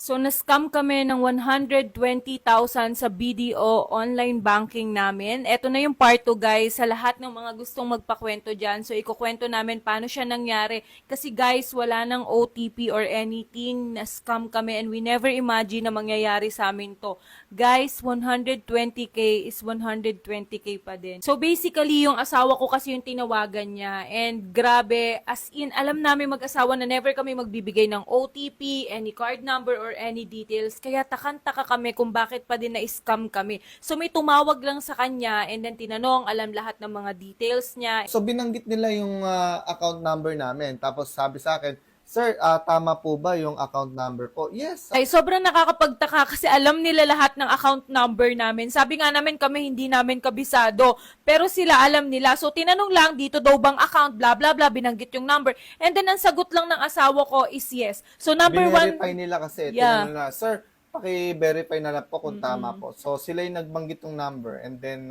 So, na-scam kami ng 120,000 sa BDO online banking namin. Ito na yung part 2 guys, sa lahat ng mga gustong magpakwento dyan. So, ikukwento namin paano siya nangyari. Kasi guys, wala nang OTP or anything, na-scam kami and we never imagine na mangyayari sa amin to. Guys, 120k is 120k pa din. So, basically, yung asawa ko kasi yung tinawagan niya. And grabe, as in, alam namin mag-asawa na never kami magbibigay ng OTP, any card number, or any details. Kaya takan-taka kami kung bakit pa din na-scam kami. So may tumawag lang sa kanya and then tinanong, alam lahat ng mga details niya. So binanggit nila yung account number namin. Tapos sabi sa akin, "Sir, tama po ba yung account number ko?" Yes. Ay, sobrang nakakapagtaka kasi alam nila lahat ng account number namin. Sabi nga namin kami hindi namin kabisado, pero sila alam nila. So, tinanong lang dito daw bang account, bla bla bla, binanggit yung number. And then, ang sagot lang ng asawa ko is yes. So, number one, Binerify nila kasi. yeah. Tinanong na, "Sir, paki-verify na lang po kung tama po." So sila yung nagbanggit ng number. And then,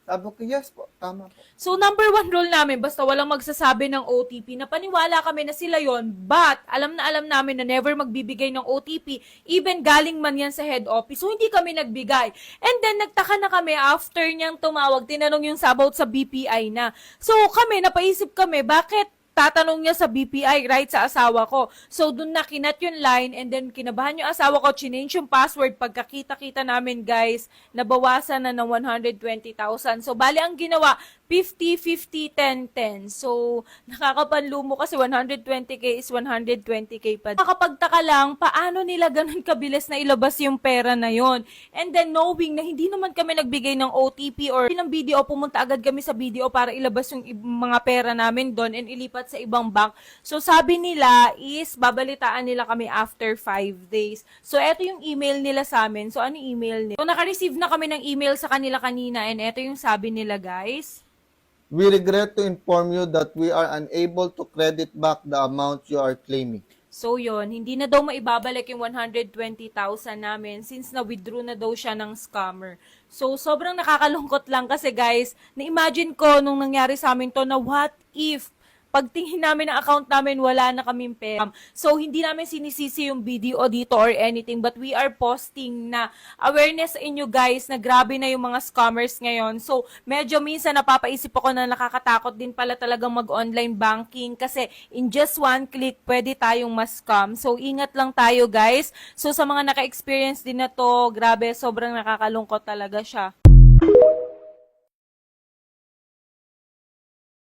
sabi ko, "Yes po, tama po." So, number one rule namin, basta walang magsasabi ng OTP, na paniwala kami na sila yon, but alam na alam namin na never magbibigay ng OTP, even galing man yan sa head office. So, hindi kami nagbigay. And then, nagtaka na kami after niyang tumawag, tinanong yung about sa BPI na. So, kami, napaisip kami, bakit tatanong niya sa BPI, right, sa asawa ko. So, dun na kinat yung line and then kinabahan yung asawa ko, chinange yung password. Pagkakita-kita namin, guys, nabawasan na ng 120,000. So, bali ang ginawa, 50, 50, 10, 10. So, nakakapanlumo kasi 120k is 120k pa. Nakakapagtaka lang, paano nila ganun kabilis na ilabas yung pera na yon. And then, knowing na hindi naman kami nagbigay ng OTP or ng BDO, pumunta agad kami sa BDO para ilabas yung mga pera namin doon and ilipat sa ibang bank. So, sabi nila is, babalitaan nila kami after 5 days. So, eto yung email nila sa amin. So, ano email nila? So, naka-receive na kami ng email sa kanila kanina and eto yung sabi nila, guys. "We regret to inform you that we are unable to credit back the amount you are claiming." So yon, hindi na daw maibabalik yung 120,000 namin since na-withdraw na daw siya ng scammer. So sobrang nakakalungkot lang kasi guys, na-imagine ko nung nangyari sa amin to na what if pagtingin namin ng account namin, wala na kaming pera. So, hindi namin sinisisi yung BDO dito or anything, but we are posting na awareness sa inyo guys na grabe na yung mga scammers ngayon. So, medyo minsan napapaisip ako na nakakatakot din pala talagang mag-online banking kasi in just one click, pwede tayong ma-scam. So, ingat lang tayo guys. So, sa mga naka-experience din na to, grabe, sobrang nakakalungkot talaga siya.